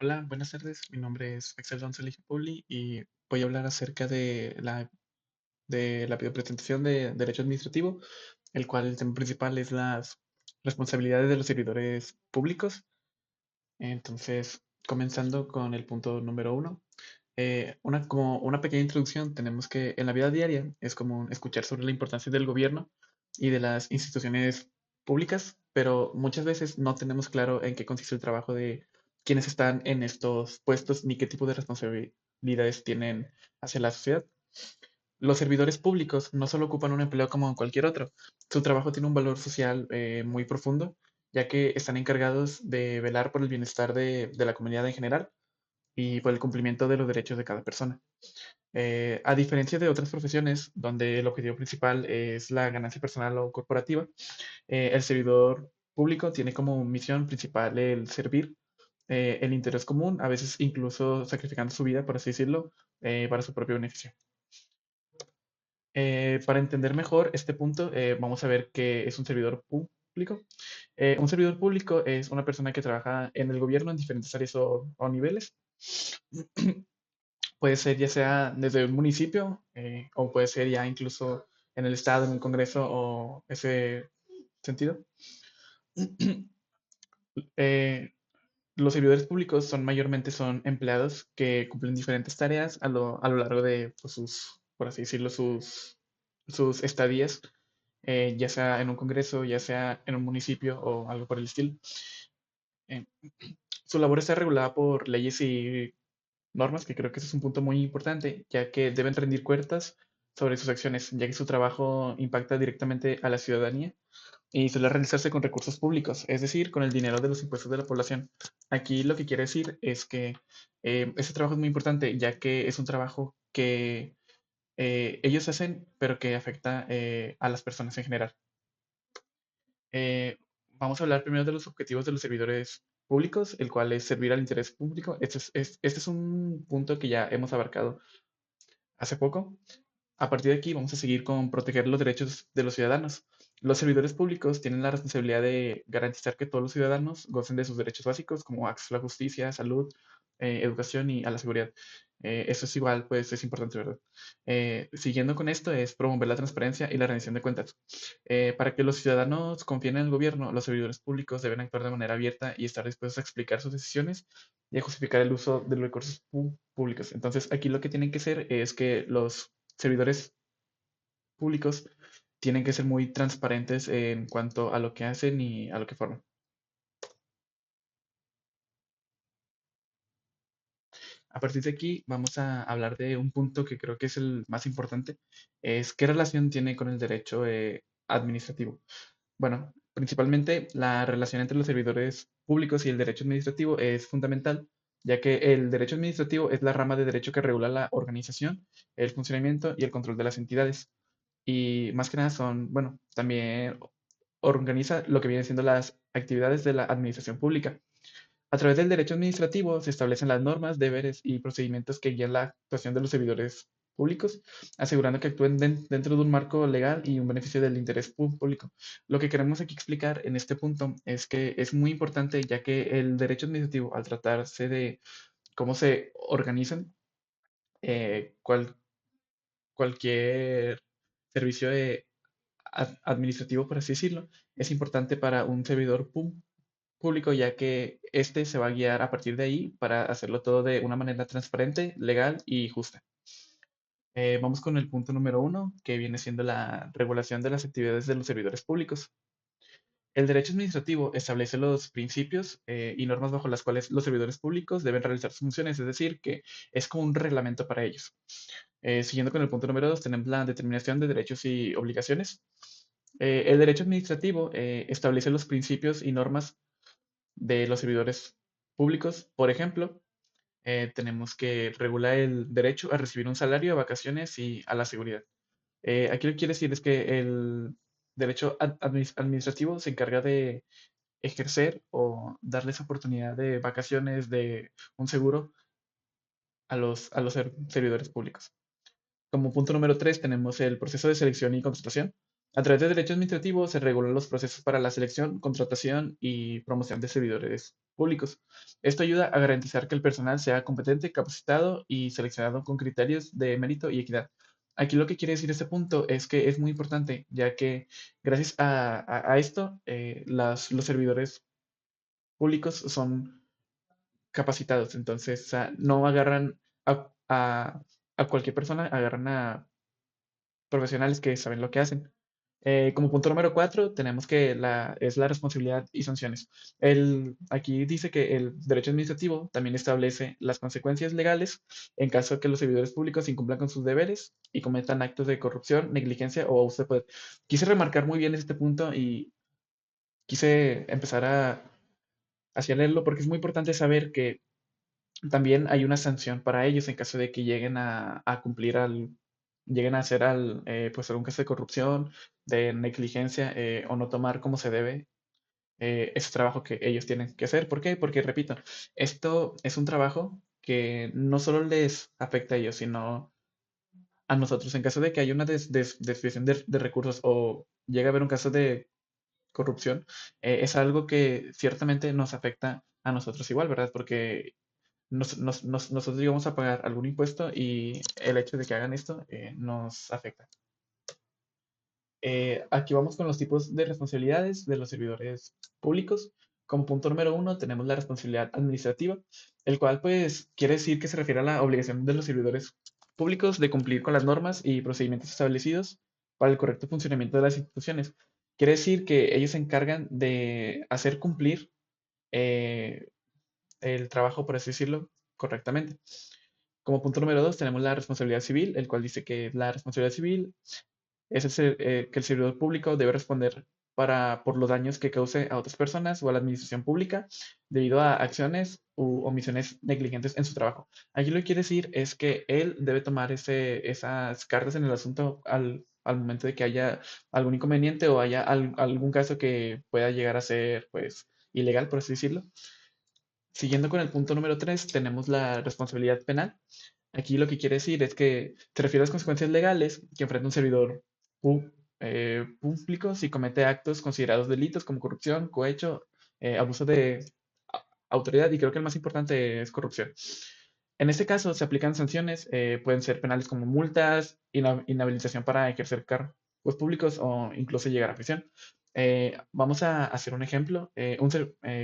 Hola, buenas tardes. Mi nombre es Axel González Pauli y voy a hablar acerca de la presentación de derecho administrativo, el cual el tema principal es las responsabilidades de los servidores públicos. Entonces, comenzando con el punto número uno, como una pequeña introducción, tenemos que en la vida diaria es común escuchar sobre la importancia del gobierno y de las instituciones públicas, pero muchas veces no tenemos claro en qué consiste el trabajo de quienes están en estos puestos ni qué tipo de responsabilidades tienen hacia la sociedad. Los servidores públicos no solo ocupan un empleo como cualquier otro, su trabajo tiene un valor social muy profundo, ya que están encargados de velar por el bienestar de la comunidad en general y por el cumplimiento de los derechos de cada persona. A diferencia de otras profesiones donde el objetivo principal es la ganancia personal o corporativa, el servidor público tiene como misión principal el servir el interés común, a veces incluso sacrificando su vida, por así decirlo, para su propio beneficio. Para entender mejor este punto, vamos a ver qué es un servidor público. Un servidor público es una persona que trabaja en el gobierno en diferentes áreas o niveles. Puede ser ya sea desde un municipio o puede ser ya incluso en el Estado, en el Congreso o ese sentido. Eh, los servidores públicos son mayormente son empleados que cumplen diferentes tareas a lo largo de pues, por así decirlo, sus estadías, ya sea en un congreso, ya sea en un municipio o algo por el estilo. Eh, Su labor está regulada por leyes y normas, que creo que ese es un punto muy importante, ya que deben rendir cuentas sobre sus acciones, ya que su trabajo impacta directamente a la ciudadanía y suele realizarse con recursos públicos, es decir, con el dinero de los impuestos de la población. Aquí lo que quiere decir es que este trabajo es muy importante, ya que es un trabajo que ellos hacen, pero que afecta a las personas en general. Eh, Vamos a hablar primero de los objetivos de los servidores públicos, el cual es servir al interés público. Este es un punto que ya hemos abarcado hace poco. A partir de aquí vamos a seguir con proteger los derechos de los ciudadanos. Los servidores públicos tienen la responsabilidad de garantizar que todos los ciudadanos gocen de sus derechos básicos como acceso a la justicia, salud, educación y a la seguridad. Eso es igual, pues es importante, ¿verdad? Siguiendo con esto es promover la transparencia y la rendición de cuentas. Para que los ciudadanos confíen en el gobierno, los servidores públicos deben actuar de manera abierta y estar dispuestos a explicar sus decisiones y a justificar el uso de los recursos públicos. Entonces, aquí lo que tienen que hacer es que los servidores públicos tienen que ser muy transparentes en cuanto a lo que hacen y a lo que forman. A partir de aquí vamos a hablar de un punto que creo que es el más importante, es qué relación tiene con el derecho administrativo. Bueno, principalmente la relación entre los servidores públicos y el derecho administrativo es fundamental, ya que el derecho administrativo es la rama de derecho que regula la organización, el funcionamiento y el control de las entidades. Y más que nada son, bueno, también organiza lo que vienen siendo las actividades de la administración pública. A través del derecho administrativo se establecen las normas, deberes y procedimientos que guían la actuación de los servidores públicos, asegurando que actúen dentro de un marco legal y un beneficio del interés público. Lo que queremos aquí explicar en este punto es que es muy importante, ya que el derecho administrativo, al tratarse de cómo se organizan eh, cual- cualquier servicio administrativo, por así decirlo, es importante para un servidor público, ya que este se va a guiar a partir de ahí para hacerlo todo de una manera transparente, legal y justa. Vamos con el punto número uno, que viene siendo la regulación de las actividades de los servidores públicos. El derecho administrativo establece los principios y normas bajo las cuales los servidores públicos deben realizar sus funciones, es decir, que es como un reglamento para ellos. Siguiendo con el punto número dos, tenemos la determinación de derechos y obligaciones. El derecho administrativo establece los principios y normas de los servidores públicos. Por ejemplo, tenemos que regular el derecho a recibir un salario, a vacaciones y a la seguridad. Aquí lo que quiere decir es que el derecho administrativo se encarga de ejercer o darles oportunidad de vacaciones, de un seguro a los servidores públicos. Como punto número 3 tenemos el proceso de selección y contratación. A través del derecho administrativo se regulan los procesos para la selección, contratación y promoción de servidores públicos. Esto ayuda a garantizar que el personal sea competente, capacitado y seleccionado con criterios de mérito y equidad. Aquí lo que quiere decir este punto es que es muy importante, ya que gracias a esto, los servidores públicos son capacitados. Entonces, o sea, no agarran a cualquier persona, agarran a profesionales que saben lo que hacen. Como punto número 4, tenemos que es la responsabilidad y sanciones. Aquí dice que el derecho administrativo también establece las consecuencias legales en caso de que los servidores públicos incumplan con sus deberes y cometan actos de corrupción, negligencia o abuso de poder. Quise remarcar muy bien este punto y quise empezar a leerlo porque es muy importante saber que también hay una sanción para ellos en caso de que lleguen a cumplir lleguen a hacer pues algún caso de corrupción, de negligencia o no tomar como se debe ese trabajo que ellos tienen que hacer. ¿Por qué? Porque, repito, esto es un trabajo que no solo les afecta a ellos, sino a nosotros. En caso de que haya una desviación de recursos o llegue a haber un caso de corrupción, es algo que ciertamente nos afecta a nosotros igual, ¿verdad? Porque nosotros íbamos a pagar algún impuesto y el hecho de que hagan esto nos afecta. Aquí vamos con los tipos de responsabilidades de los servidores públicos. Como punto número uno tenemos la responsabilidad administrativa, el cual pues quiere decir que se refiere a la obligación de los servidores públicos de cumplir con las normas y procedimientos establecidos para el correcto funcionamiento de las instituciones. Quiere decir que ellos se encargan de hacer cumplir eh, el trabajo, por así decirlo, correctamente. Como punto número dos tenemos la responsabilidad civil, el cual dice que la responsabilidad civil es que el servidor público debe responder por los daños que cause a otras personas o a la administración pública debido a acciones u omisiones negligentes en su trabajo. Aquí lo que quiere decir es que él debe tomar esas cartas en el asunto al momento de que haya algún inconveniente o haya algún caso que pueda llegar a ser, pues, ilegal, por así decirlo. Siguiendo con el punto número 3, tenemos la responsabilidad penal. Aquí lo que quiere decir es que se refiere a las consecuencias legales que enfrenta un servidor pu- público si comete actos considerados delitos como corrupción, cohecho, abuso de autoridad y creo que el más importante es corrupción. En este caso se aplican sanciones, pueden ser penales como multas, inhabilitación para ejercer cargos públicos o incluso llegar a prisión. Vamos a hacer un ejemplo.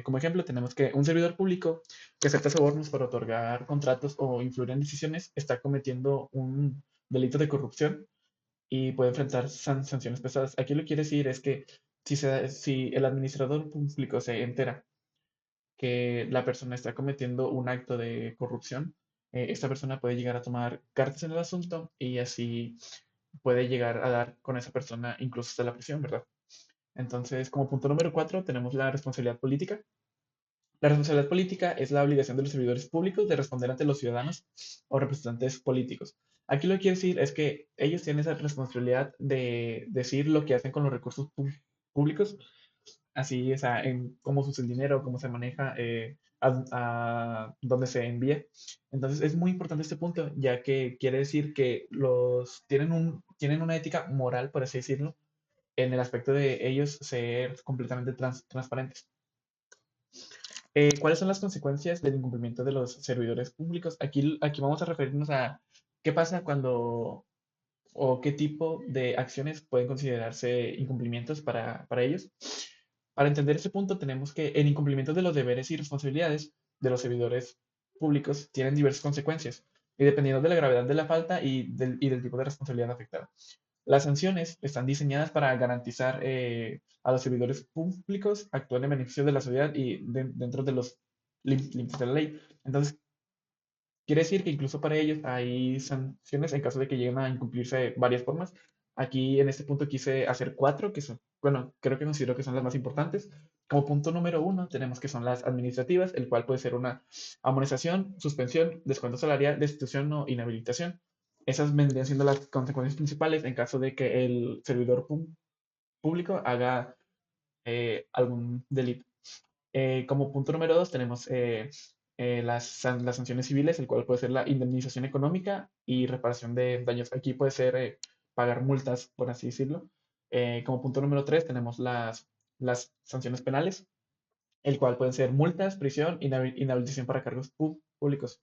Como ejemplo, tenemos que un servidor público que acepta sobornos para otorgar contratos o influir en decisiones está cometiendo un delito de corrupción y puede enfrentar sanciones pesadas. Aquí lo que quiere decir es que si el administrador público se entera que la persona está cometiendo un acto de corrupción, esta persona puede llegar a tomar cartas en el asunto y así puede llegar a dar con esa persona incluso hasta la prisión, ¿verdad? Entonces, como punto número 4, tenemos la responsabilidad política. La responsabilidad política es la obligación de los servidores públicos de responder ante los ciudadanos o representantes políticos. Aquí lo que quiero decir es que ellos tienen esa responsabilidad de decir lo que hacen con los recursos públicos, así, o sea, en cómo se usa el dinero, cómo se maneja, a dónde se envía. Entonces, es muy importante este punto, ya que quiere decir que tienen una ética moral, por así decirlo, en el aspecto de ellos ser completamente transparentes. ¿Cuáles son las consecuencias del incumplimiento de los servidores públicos? Aquí vamos a referirnos a qué pasa cuando o qué tipo de acciones pueden considerarse incumplimientos para ellos. Para entender ese punto, tenemos que el incumplimiento de los deberes y responsabilidades de los servidores públicos tienen diversas consecuencias, y dependiendo de la gravedad de la falta y del tipo de responsabilidad afectada. Las sanciones están diseñadas para garantizar a los servidores públicos actúen en beneficio de la sociedad y dentro de los límites de la ley. Entonces, quiere decir que incluso para ellos hay sanciones en caso de que lleguen a incumplirse de varias formas. Aquí en este punto quise hacer cuatro, que son, bueno, creo que considero que son las más importantes. Como punto número uno tenemos que son las administrativas, el cual puede ser una amonestación, suspensión, descuento salarial, destitución o inhabilitación. Esas vendrían siendo las consecuencias principales en caso de que el servidor público haga algún delito. Como punto número dos tenemos las sanciones civiles, el cual puede ser la indemnización económica y reparación de daños. Aquí puede ser pagar multas, por así decirlo. Como punto número tres tenemos las sanciones penales, el cual pueden ser multas, prisión, inhabilitación para cargos públicos.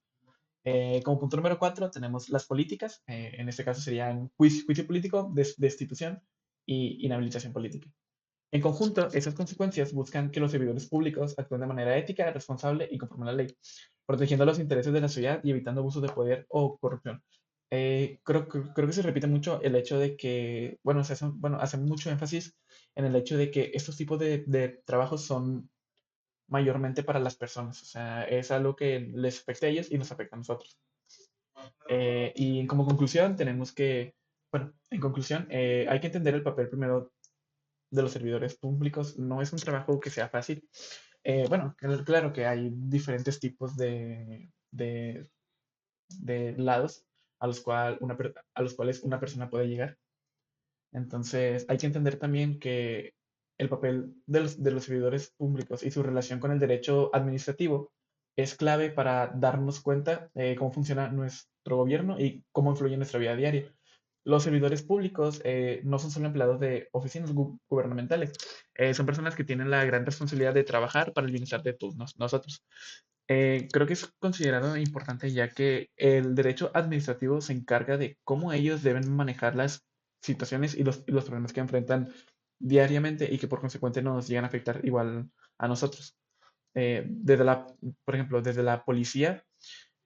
Como punto número 4 tenemos las políticas, en este caso serían juicio político, destitución y inhabilitación política. En conjunto, esas consecuencias buscan que los servidores públicos actúen de manera ética, responsable y conforme a la ley, protegiendo los intereses de la sociedad y evitando abusos de poder o corrupción. Creo que se repite mucho el hecho de que, bueno, hacemos mucho énfasis en el hecho de que estos tipos de trabajos son mayormente para las personas, o sea, es algo que les afecta a ellos y nos afecta a nosotros. Y como conclusión, tenemos que, bueno, en conclusión, hay que entender el papel primero de los servidores públicos. No es un trabajo que sea fácil. Bueno, claro que hay diferentes tipos de lados a los cuales una persona puede llegar. Entonces, hay que entender también que el papel de los servidores públicos y su relación con el derecho administrativo es clave para darnos cuenta de cómo funciona nuestro gobierno y cómo influye en nuestra vida diaria. Los servidores públicos no son solo empleados de oficinas gubernamentales, son personas que tienen la gran responsabilidad de trabajar para el bienestar de todos nosotros. Creo que es considerado importante ya que el derecho administrativo se encarga de cómo ellos deben manejar las situaciones y los problemas que enfrentan diariamente y que por consecuente nos llegan a afectar igual a nosotros. Desde por ejemplo, desde la policía,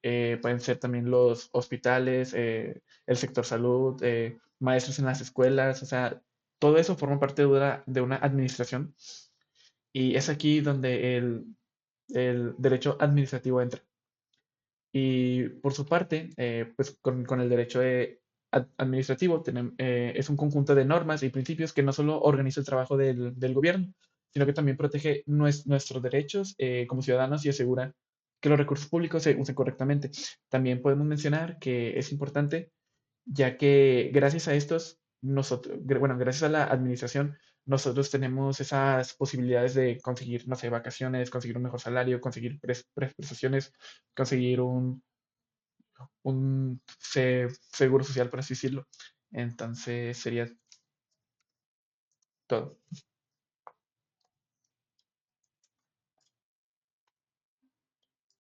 pueden ser también los hospitales, el sector salud, maestros en las escuelas, o sea, todo eso forma parte de una administración y es aquí donde el derecho administrativo entra. Y por su parte, pues con el derecho administrativo es un conjunto de normas y principios que no solo organiza el trabajo del gobierno, sino que también protege nuestros derechos como ciudadanos y asegura que los recursos públicos se usen correctamente. También podemos mencionar que es importante ya que gracias a estos, bueno, gracias a la administración, nosotros tenemos esas posibilidades de conseguir, no sé, vacaciones, conseguir un mejor salario, conseguir prestaciones, conseguir un seguro social, por así decirlo. Entonces sería todo.